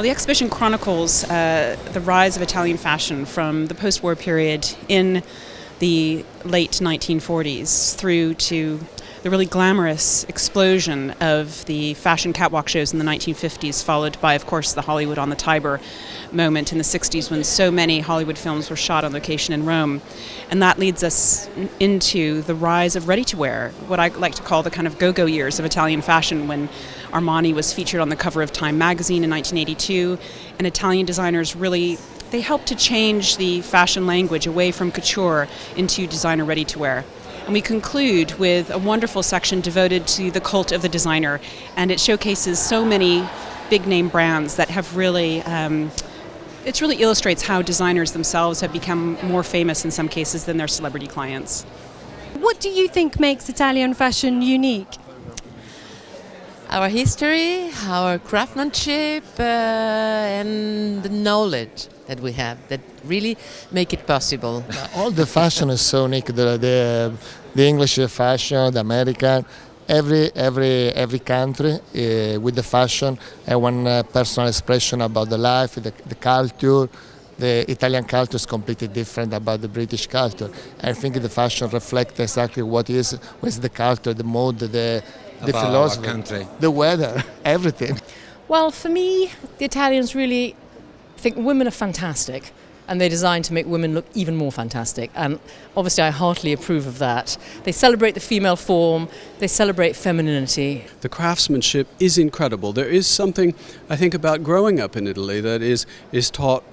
Well, the exhibition chronicles the rise of Italian fashion from the post-war period in the late 1940s through to the really glamorous explosion of the fashion catwalk shows in the 1950s, followed by, of course, the Hollywood on the Tiber moment in the 60s when so many Hollywood films were shot on location in Rome. And that leads us into the rise of ready-to-wear, what I like to call the kind of go-go years of Italian fashion, when Armani was featured on the cover of Time magazine in 1982, and Italian designers really, they helped to change the fashion language away from couture into designer ready-to-wear. And we conclude with a wonderful section devoted to the cult of the designer, and it showcases so many big-name brands that have really, it really illustrates how designers themselves have become more famous in some cases than their celebrity clients. What do you think makes Italian fashion unique? Our history, our craftsmanship, and the knowledge that we have that really make it possible. All the fashion is so unique. The English fashion, the American, every country with the fashion and one personal expression about the life, the culture. The Italian culture is completely different about the British culture. I think the fashion reflects exactly what is the culture, the mode, the philosophy, the weather, everything. Well, for me, the Italians really think women are fantastic, and they're designed to make women look even more fantastic. And obviously I heartily approve of that. They celebrate the female form, they celebrate femininity. The craftsmanship is incredible. There is something, I think, about growing up in Italy that is taught.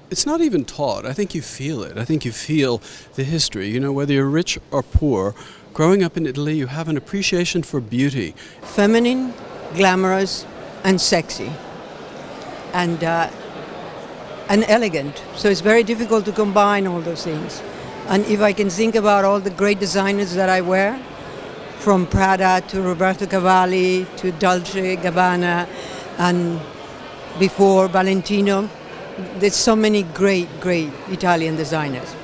It's not even taught. I think you feel it. I think you feel the history. You know, whether you're rich or poor, growing up in Italy, you have an appreciation for beauty. Feminine, glamorous, and sexy. And elegant. So it's very difficult to combine all those things. And if I can think about all the great designers that I wear, from Prada to Roberto Cavalli to Dolce Gabbana and before Valentino, there's so many great Italian designers.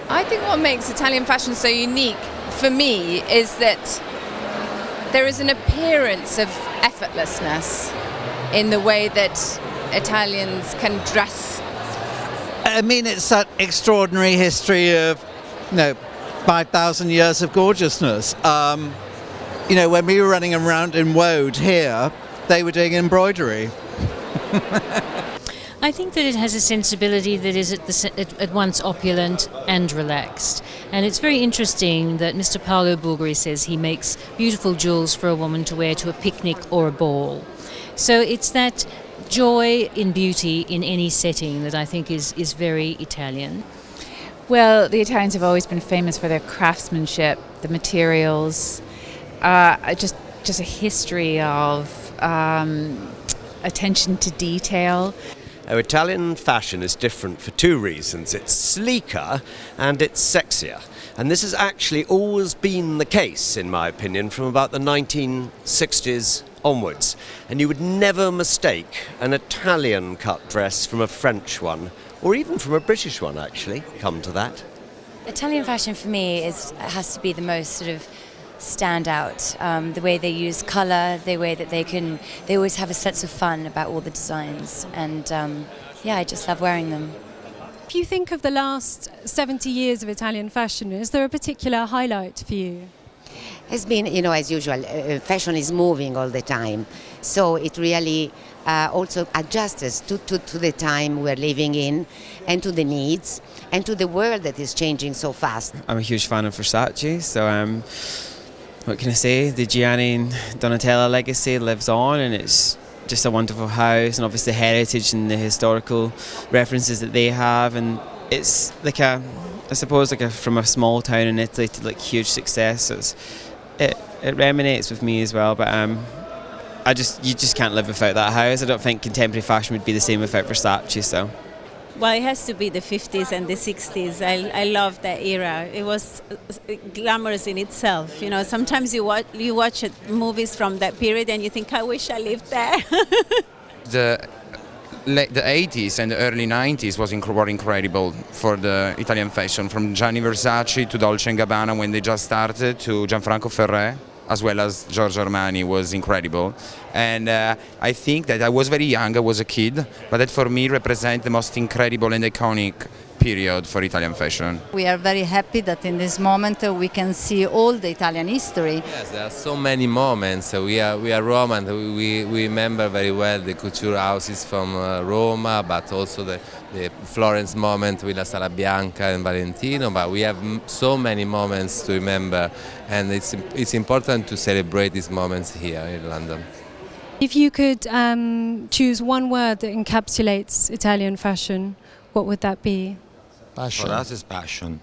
I think what makes Italian fashion so unique for me is that there is an appearance of effortlessness in the way that Italians can dress. I mean, it's that extraordinary history of, 5,000 years of gorgeousness. When we were running around in Woad here, they were doing embroidery. I think that it has a sensibility that is at once opulent and relaxed. And it's very interesting that Mr. Paolo Bulgari says he makes beautiful jewels for a woman to wear to a picnic or a ball. So it's that joy in beauty in any setting that I think is very Italian. Well, the Italians have always been famous for their craftsmanship, the materials, just a history of attention to detail. Italian fashion is different for two reasons. It's sleeker and it's sexier. And this has actually always been the case, in my opinion, from about the 1960s onwards. And you would never mistake an Italian cut dress from a French one, or even from a British one, actually, come to that. Italian fashion for me has to be the most sort of stand out. The way they use colour, the way that they always have a sense of fun about all the designs, and I just love wearing them. If you think of the last 70 years of Italian fashion, is there a particular highlight for you? It's been, as usual, fashion is moving all the time, so it really also adjusts to the time we're living in, and to the needs, and to the world that is changing so fast. I'm a huge fan of Versace, so what can I say? The Gianni and Donatella legacy lives on, and it's just a wonderful house, and obviously the heritage and the historical references that they have, and it's like from a small town in Italy to like huge success. It resonates with me as well, but you just can't live without that house. I don't think contemporary fashion would be the same without Versace. So. Well, it has to be the 50s and the 60s. I love that era. It was glamorous in itself. Sometimes you watch movies from that period and you think, I wish I lived there. The 80s and the early 90s were incredible for the Italian fashion, from Gianni Versace to Dolce & Gabbana when they just started, to Gianfranco Ferré. as well as Giorgio Armani was incredible. And I think that I was very young, I was a kid, but that for me represents the most incredible and iconic period for Italian fashion. We are very happy that in this moment we can see all the Italian history. Yes, there are so many moments. We are Roman. We remember very well the couture houses from Roma, but also the Florence moment with La Sala Bianca and Valentino. But we have so many moments to remember, and it's important to celebrate these moments here in London. If you could choose one word that encapsulates Italian fashion, what would that be? Passion. For us, it's passion.